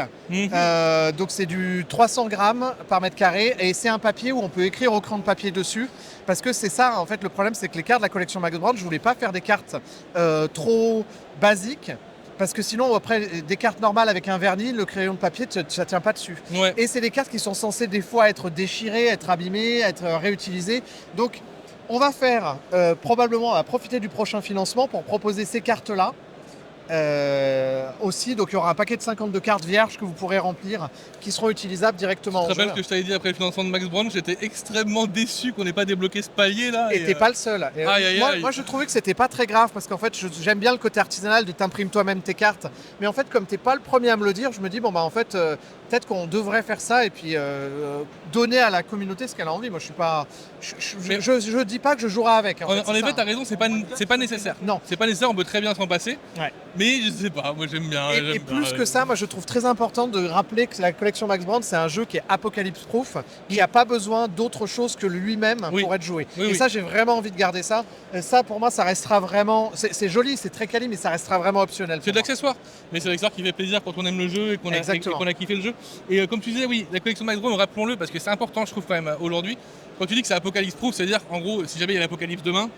Donc c'est du 300 grammes par mètre carré et c'est un papier où on peut écrire au crayon de papier dessus. Parce que c'est ça, en fait, le problème, c'est que les cartes de la collection Max Brand, je voulais pas faire des cartes trop basiques. Parce que sinon, après, des cartes normales avec un vernis, le crayon de papier, ça tient pas dessus. Et c'est des cartes qui sont censées des fois être déchirées, être abîmées, être réutilisées. Donc on va faire, probablement, on va profiter du prochain financement pour proposer ces cartes-là. Aussi, donc il y aura un paquet de 52 cartes vierges que vous pourrez remplir qui seront utilisables directement. Je te rappelle que je t'avais dit après le financement de Max Brand, j'étais extrêmement déçu qu'on n'ait pas débloqué ce palier là. Et t'es pas le seul. Moi je trouvais que c'était pas très grave parce qu'en fait j'aime bien le côté artisanal de t'imprimer toi-même tes cartes. Mais en fait comme t'es pas le premier à me le dire, je me dis bon bah en fait peut-être qu'on devrait faire ça et puis donner à la communauté ce qu'elle a envie. Moi je suis pas, je dis pas que je jouerai avec. En effet t'as raison, c'est pas nécessaire. Non, c'est pas nécessaire, on peut très bien s'en passer. Mais je sais pas, moi j'aime bien. Et plus que ça, moi je trouve très important de rappeler que la collection Max Brand, c'est un jeu qui est apocalypse-proof, qui n'a pas besoin d'autre chose que lui-même pour être joué. Et ça, j'ai vraiment envie de garder ça. Ça, pour moi, ça restera vraiment... C'est joli, c'est très quali, mais ça restera vraiment optionnel. C'est de l'accessoire, mais c'est l'accessoire qui fait plaisir quand on aime le jeu et qu'on a kiffé le jeu. Et comme tu disais, oui, la collection Max Brand, rappelons-le, parce que c'est important, je trouve quand même, aujourd'hui. Quand tu dis que c'est apocalypse-proof, c'est-à-dire, en gros, si jamais il y a l'apocalypse demain,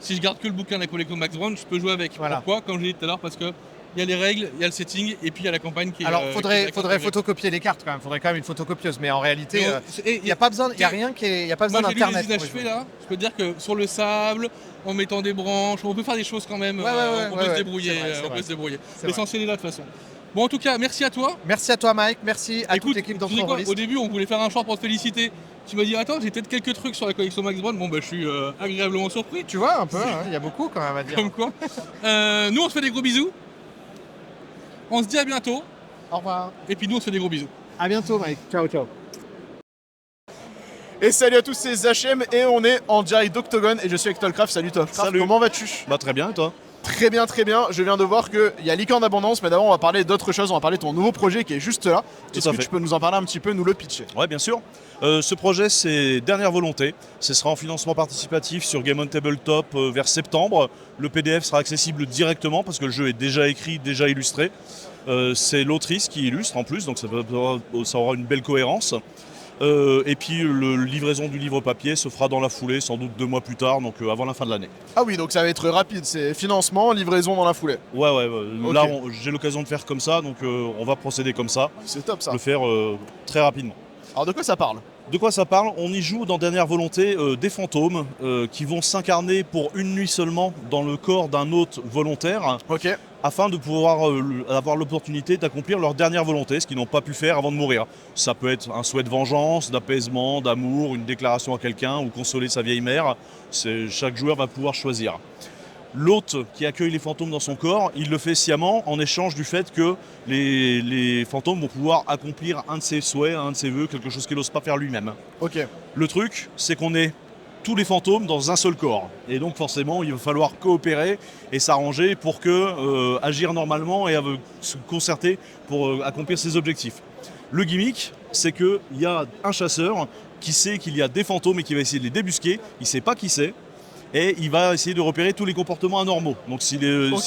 si je garde que le bouquin de la collection Max Brand, je peux jouer avec. Pourquoi? Comme je l'ai dit tout à l'heure, parce que il y a les règles, il y a le setting et puis il y a la campagne qui est... Alors, faudrait photocopier les cartes quand même. Faudrait quand même une photocopieuse. Mais en réalité, il n'y a pas besoin, il n'y a rien qui est... Il n'y a pas besoin d'Internet. Moi, j'ai lu les images là. Je peux te dire que sur le sable, en mettant des branches, on peut faire des choses quand même. On peut se débrouiller. L'essentiel est là de toute façon. Bon, en tout cas, merci à toi. Merci à toi, Mike. Merci à toute l'équipe d'Entre-Rollistes. Au début, on voulait faire un short pour te féliciter. Tu m'as dit, attends, j'ai peut-être quelques trucs sur la collection Max Brown. Bon, bah, je suis agréablement surpris. Tu vois, un peu, il y a beaucoup quand même à dire. Comme quoi. Nous, on se fait des gros bisous. On se dit à bientôt. Au revoir. Et puis nous, on se fait des gros bisous. À bientôt, Mike. Ciao, ciao. Et salut à tous, c'est Zachem et on est en direct d'Octogone et je suis avec Tolcraft. Salut Tolcraft, Salut. Comment vas-tu? Bah très bien et toi? Très bien, très bien. Je viens de voir qu'il y a Licorne Abondance, mais d'abord on va parler d'autre chose, on va parler de ton nouveau projet qui est juste là. Est-ce que tu peux nous en parler un petit peu, nous le pitcher? Ouais, bien sûr. Ce projet, c'est Dernière Volonté. Ce sera en financement participatif sur Game on Tabletop vers septembre. Le PDF sera accessible directement parce que le jeu est déjà écrit, déjà illustré. C'est l'autrice qui illustre en plus, donc ça aura une belle cohérence. Et puis la livraison du livre papier se fera dans la foulée, sans doute 2 mois plus tard, donc avant la fin de l'année. Ah oui, donc ça va être rapide, c'est financement, livraison dans la foulée. Ouais, Okay. Là j'ai l'occasion de faire comme ça, donc on va procéder comme ça. C'est top ça. Le faire très rapidement. Alors de quoi ça parle? De quoi ça parle? On y joue dans Dernière Volonté des fantômes qui vont s'incarner pour une nuit seulement dans le corps d'un hôte volontaire. Ok. Afin de pouvoir avoir l'opportunité d'accomplir leur dernière volonté, ce qu'ils n'ont pas pu faire avant de mourir. Ça peut être un souhait de vengeance, d'apaisement, d'amour, une déclaration à quelqu'un ou consoler sa vieille mère. Chaque joueur va pouvoir choisir. L'hôte qui accueille les fantômes dans son corps, il le fait sciemment en échange du fait que les fantômes vont pouvoir accomplir un de ses souhaits, un de ses vœux, quelque chose qu'il n'ose pas faire lui-même. Ok. Le truc, c'est qu'on est tous les fantômes dans un seul corps. Et donc forcément, il va falloir coopérer et s'arranger pour agir normalement et se concerter pour accomplir ses objectifs. Le gimmick, c'est qu'il y a un chasseur qui sait qu'il y a des fantômes et qui va essayer de les débusquer. Il ne sait pas qui c'est. Et il va essayer de repérer tous les comportements anormaux. Donc si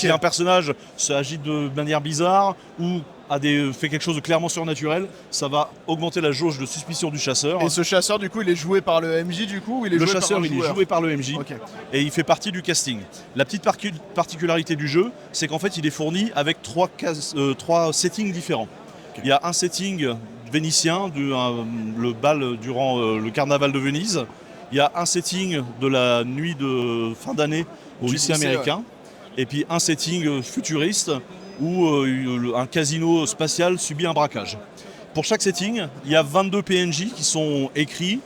un personnage agit de manière bizarre ou fait quelque chose de clairement surnaturel, ça va augmenter la jauge de suspicion du chasseur. Et ce chasseur, du coup, il est joué par le MJ, du coup, ou il est Le joué chasseur, par un il est joueur? joué par le MJ, Ok. et il fait partie du casting. La petite particularité du jeu, c'est qu'en fait, il est fourni avec 3 settings différents. Okay. Il y a un setting vénitien, le bal durant le carnaval de Venise. Il y a un setting de la nuit de fin d'année au lycée américain. Ouais. Et puis un setting futuriste où un casino spatial subit un braquage. Pour chaque setting, il y a 22 PNJ qui sont écrits.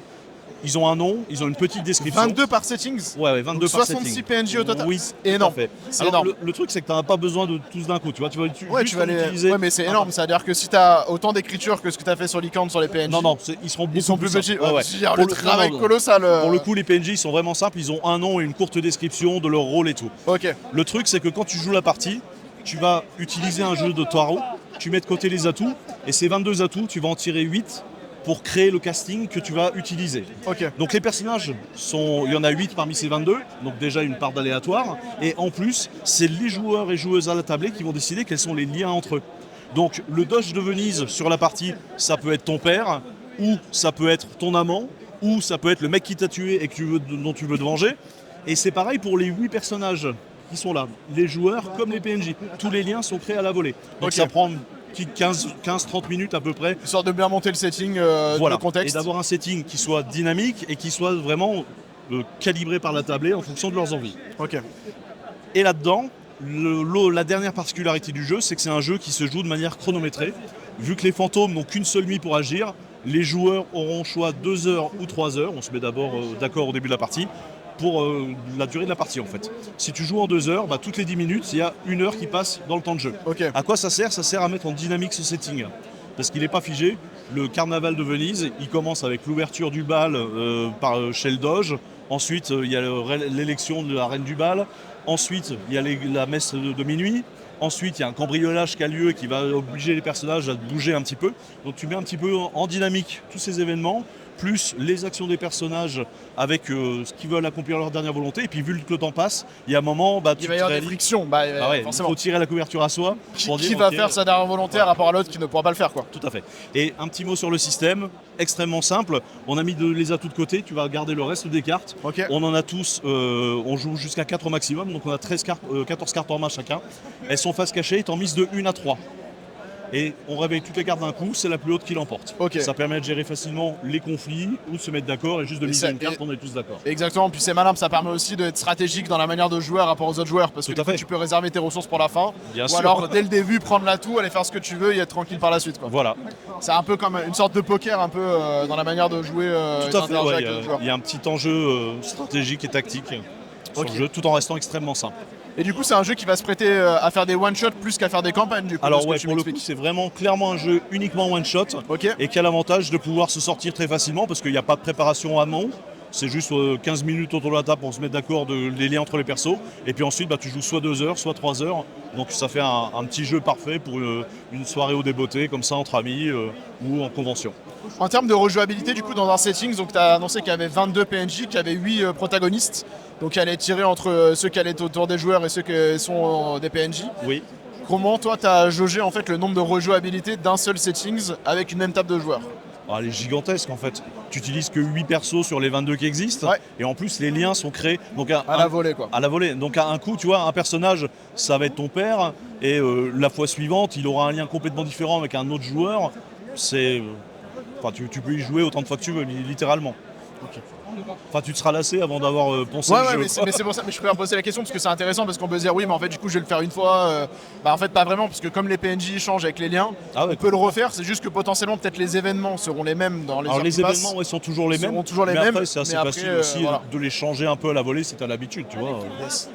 Ils ont un nom, ils ont une petite description. 22 par settings? Ouais, 22 donc par 66 setting. PNJ au total? Oui, c'est énorme. C'est énorme. Le truc, c'est que tu n'as pas besoin de tous d'un coup. Tu vas utiliser. Ouais, mais c'est énorme. C'est-à-dire que si tu as autant d'écriture que ce que tu as fait sur Licorne sur les PNJ. Non, ils sont plus petits. Ouais. Le travail colossal. Pour le coup, les PNJ ils sont vraiment simples. Ils ont un nom et une courte description de leur rôle et tout. Ok. Le truc, c'est que quand tu joues la partie, tu vas utiliser un jeu de tarot. Tu mets de côté les atouts. Et ces 22 atouts, tu vas en tirer 8. Pour créer le casting que tu vas utiliser. Okay. Donc les personnages, il y en a 8 parmi ces 22, donc déjà une part d'aléatoire. Et en plus, c'est les joueurs et joueuses à la tablée qui vont décider quels sont les liens entre eux. Donc le Doge de Venise sur la partie, ça peut être ton père, ou ça peut être ton amant, ou ça peut être le mec qui t'a tué et dont tu veux te venger. Et c'est pareil pour les 8 personnages qui sont là, les joueurs comme les PNJ. Tous les liens sont créés à la volée. Donc ça prend 15-30 minutes à peu près. Histoire de bien monter le setting, voilà. Le contexte. Et d'avoir un setting qui soit dynamique et qui soit vraiment calibré par la tablée en fonction de leurs envies. Ok. Et là-dedans, la dernière particularité du jeu, c'est que c'est un jeu qui se joue de manière chronométrée. Vu que les fantômes n'ont qu'une seule nuit pour agir, les joueurs auront choix 2 heures ou 3 heures. On se met d'abord d'accord au début de la partie. Pour la durée de la partie en fait. Si tu joues en 2 heures, toutes les 10 minutes, il y a 1 heure qui passe dans le temps de jeu. Okay. À quoi ça sert? Ça sert à mettre en dynamique ce setting. Parce qu'il n'est pas figé. Le carnaval de Venise, il commence avec l'ouverture du bal chez le Doge. Ensuite, il y a l'élection de la reine du bal. Ensuite, il y a la messe de minuit. Ensuite, il y a un cambriolage qui a lieu et qui va obliger les personnages à bouger un petit peu. Donc tu mets un petit peu en dynamique tous ces événements, plus les actions des personnages avec ce qu'ils veulent accomplir leur dernière volonté. Et puis vu que le temps passe, il y a un moment... il va y avoir des frictions. Il faut tirer la couverture à soi. Qui va faire sa dernière volonté à rapport à l'autre qui ne pourra pas le faire, quoi. Tout à fait. Et un petit mot sur le système, extrêmement simple. On a mis les atouts de côté, tu vas garder le reste des cartes. Okay. On en a tous, on joue jusqu'à 4 au maximum, donc on a 14 cartes en main chacun. Elles sont face cachée, et t'en mises de 1 à 3. et on réveille toutes les cartes d'un coup, c'est la plus haute qui l'emporte. Ok. Ça permet de gérer facilement les conflits ou de se mettre d'accord et juste de miser une carte, on est tous d'accord. Exactement, puis c'est malin, ça permet aussi d'être stratégique dans la manière de jouer par rapport aux autres joueurs, parce que du coup, tu peux réserver tes ressources pour la fin, Bien ou sûr. alors dès le début prendre l'atout, aller faire ce que tu veux et être tranquille par la suite. Quoi. Voilà. C'est un peu comme une sorte de poker un peu dans la manière de jouer Tout à fait, d'interagir ouais, avec les joueurs. il y a un petit enjeu stratégique et tactique sur le jeu, tout en restant extrêmement simple. Et du coup, c'est un jeu qui va se prêter à faire des one-shots plus qu'à faire des campagnes, du coup. Alors de ce que ouais, tu pour le m'expliques. coup, c'est vraiment clairement un jeu uniquement one-shot et qui a l'avantage de pouvoir se sortir très facilement parce qu'il n'y a pas de préparation en amont. C'est juste 15 minutes autour de la table pour se mettre d'accord des liens entre les persos. Et puis ensuite, tu joues soit 2 heures, soit 3 heures. Donc ça fait un petit jeu parfait pour une soirée au débeauté, comme ça, entre amis ou en convention. En termes de rejouabilité, du coup, dans un setting, tu as annoncé qu'il y avait 22 PNJ, qu'il y avait 8 protagonistes. Donc il allait tirer entre ceux qui allaient être autour des joueurs et ceux qui sont des PNJ. Oui. Comment toi tu as jaugé en fait le nombre de rejouabilité d'un seul settings avec une même table de joueurs? Elle est gigantesque en fait. Tu utilises que 8 persos sur les 22 qui existent et en plus les liens sont créés donc à la volée quoi. À la volée. Donc à un coup, tu vois, un personnage, ça va être ton père et la fois suivante, il aura un lien complètement différent avec un autre joueur. C'est tu peux y jouer autant de fois que tu veux littéralement. Okay. Enfin, tu te seras lassé avant d'avoir poncé le jeu. Mais c'est pour ça que je préfère poser la question parce que c'est intéressant parce qu'on peut se dire oui, mais en fait, du coup, je vais le faire une fois. En fait, pas vraiment parce que comme les PNJ changent avec les liens, on peut le refaire. C'est juste que potentiellement, peut-être les événements seront les mêmes dans les. Alors les événements, sont toujours les mêmes. Mais après, c'est assez facile aussi de les changer un peu à la volée si tu as l'habitude, tu vois. Yes.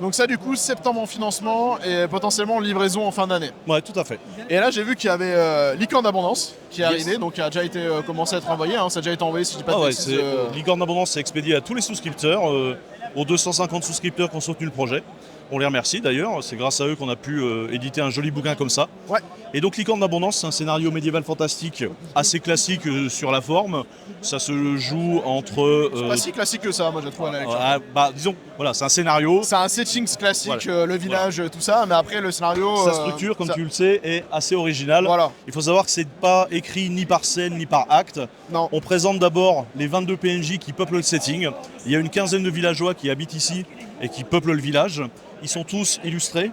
Donc ça du coup septembre en financement et potentiellement livraison en fin d'année. Ouais, tout à fait. Et là j'ai vu qu'il y avait Licorne d'Abondance qui est arrivé, donc qui a déjà été commencé à être envoyé, ça a déjà été envoyé si je dis pas de bêtises. Licorne d'Abondance c'est expédié à tous les souscripteurs, aux 250 souscripteurs qui ont soutenu le projet. On les remercie d'ailleurs, c'est grâce à eux qu'on a pu éditer un joli bouquin comme ça. Ouais. Et donc Licorne d'Abondance, c'est un scénario médiéval fantastique assez classique sur la forme. Ça se joue entre... c'est pas si classique que ça, moi je trouve. Disons, voilà, c'est un scénario. C'est un setting classique, le village, tout ça, mais après le scénario... Sa structure, comme tu le sais, est assez originale. Voilà. Il faut savoir que c'est pas écrit ni par scène ni par acte. Non. On présente d'abord les 22 PNJ qui peuplent le setting. Il y a une quinzaine de villageois qui habitent ici et qui peuplent le village. Ils sont tous illustrés,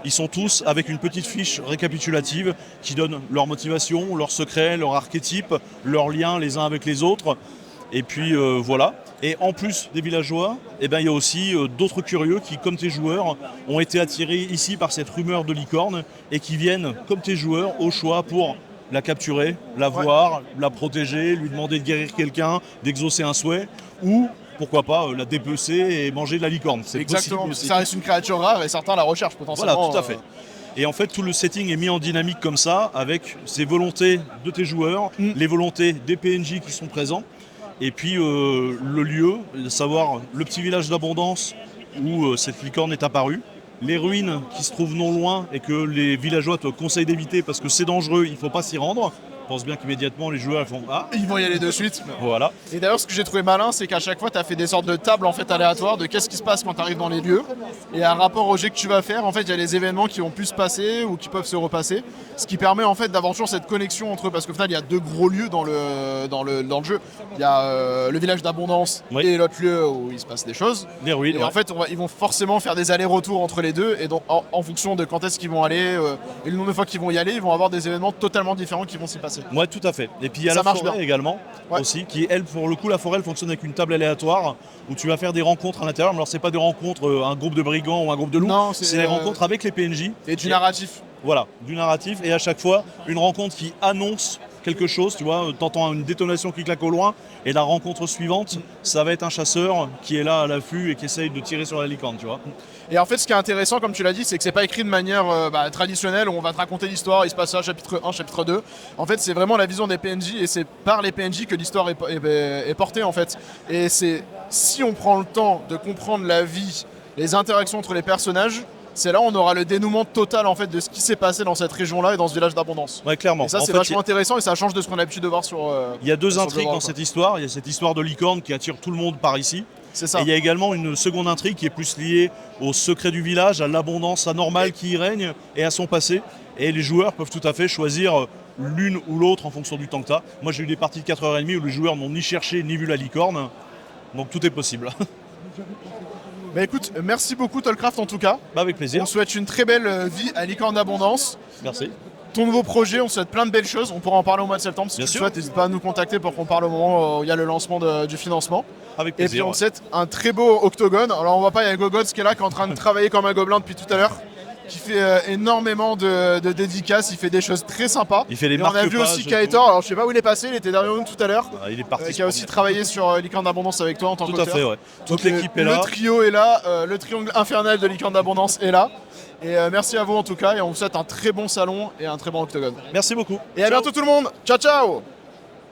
ils sont tous avec une petite fiche récapitulative qui donne leur motivation, leurs secrets, leur archétype, leurs liens les uns avec les autres. Et puis voilà. Et en plus des villageois, il y a aussi d'autres curieux qui, comme tes joueurs, ont été attirés ici par cette rumeur de licorne et qui viennent, comme tes joueurs, au choix pour la capturer, la voir, la protéger, lui demander de guérir quelqu'un, d'exaucer un souhait, ou pourquoi pas la dépecer et manger de la licorne. C'est exactement, possible aussi. Ça reste une créature rare et certains la recherchent potentiellement. Voilà, tout à fait. Et en fait, tout le setting est mis en dynamique comme ça, avec ces volontés de tes joueurs, les volontés des PNJ qui sont présents, et puis le lieu, savoir le petit village d'Abondance où cette licorne est apparue, les ruines qui se trouvent non loin et que les villageois te conseillent d'éviter parce que c'est dangereux, il ne faut pas s'y rendre. Je pense bien qu'immédiatement les joueurs font « Ah !» Ils vont y aller de suite. Voilà. Et d'ailleurs ce que j'ai trouvé malin c'est qu'à chaque fois tu as fait des sortes de tables en fait aléatoires de qu'est-ce qui se passe quand tu arrives dans les lieux. Et à rapport au jet que tu vas faire, en fait il y a les événements qui vont plus se passer ou qui peuvent se repasser. Ce qui permet en fait d'avoir toujours cette connexion entre eux parce qu'au final il y a 2 gros lieux dans le jeu. Il y a le village d'Abondance et l'autre lieu où il se passe des choses. Les ruines. Et en fait ils vont forcément faire des allers-retours entre les deux et donc en fonction de quand est-ce qu'ils vont aller et le nombre de fois qu'ils vont y aller, ils vont avoir des événements totalement différents qui vont s'y passer. Ouais, tout à fait. Et puis il y a ça la forêt bien. également, aussi, qui elle, pour le coup, la forêt elle fonctionne avec une table aléatoire où tu vas faire des rencontres à l'intérieur. Alors c'est pas des rencontres, un groupe de brigands ou un groupe de loups, non, c'est des rencontres avec les PNJ. Et du narratif. Voilà, du narratif et à chaque fois une rencontre qui annonce quelque chose, tu vois, t'entends une détonation qui claque au loin et la rencontre suivante, ça va être un chasseur qui est là à l'affût et qui essaye de tirer sur la licorne, tu vois. Et en fait, ce qui est intéressant, comme tu l'as dit, c'est que c'est pas écrit de manière traditionnelle où on va te raconter l'histoire, il se passe ça, chapitre 1, chapitre 2. En fait, c'est vraiment la vision des PNJ et c'est par les PNJ que l'histoire est portée en fait. Et c'est si on prend le temps de comprendre la vie, les interactions entre les personnages, c'est là où on aura le dénouement total en fait de ce qui s'est passé dans cette région-là et dans ce village d'Abondance. Ouais, clairement. Et ça, c'est vachement intéressant et ça change de ce qu'on a l'habitude de voir sur. Il y a 2 intrigues dans cette histoire. Il y a cette histoire de licorne qui attire tout le monde par ici. C'est ça. Et il y a également une seconde intrigue qui est plus liée au secret du village, à l'abondance anormale qui y règne et à son passé. Et les joueurs peuvent tout à fait choisir l'une ou l'autre en fonction du temps que tu as. Moi, j'ai eu des parties de 4h30 où les joueurs n'ont ni cherché ni vu la licorne. Donc tout est possible. Bah écoute, merci beaucoup Tolcraft en tout cas. Bah avec plaisir. On souhaite une très belle vie à Licorne d'Abondance. Merci. ton nouveau projet, on souhaite plein de belles choses. On pourra en parler au mois de septembre. Si Bien tu sûr. souhaites, n'hésite pas à nous contacter pour qu'on parle au moment où il y a le lancement du financement. Avec Et plaisir. puis on ouais. souhaite un très beau octogone. Alors on voit pas, il y a Gogots qui est là, qui est en train de travailler comme un gobelin depuis tout à l'heure, qui fait énormément de dédicaces, il fait des choses très sympas. Il fait des Et on a vu marque-pages aussi et tout. Kaetor, alors je sais pas où il est passé, il était derrière nous tout à l'heure. Il est parti. Qui a aussi travaillé sur Licorne d'Abondance avec toi en tant Tout à qu'auteur. fait, ouais. Toute Donc, l'équipe est là. Le trio est là, le triangle infernal de Licorne d'Abondance est là. Et merci à vous en tout cas, et on vous souhaite un très bon salon et un très bon octogone. Merci beaucoup. Et à bientôt tout le monde. Ciao ciao.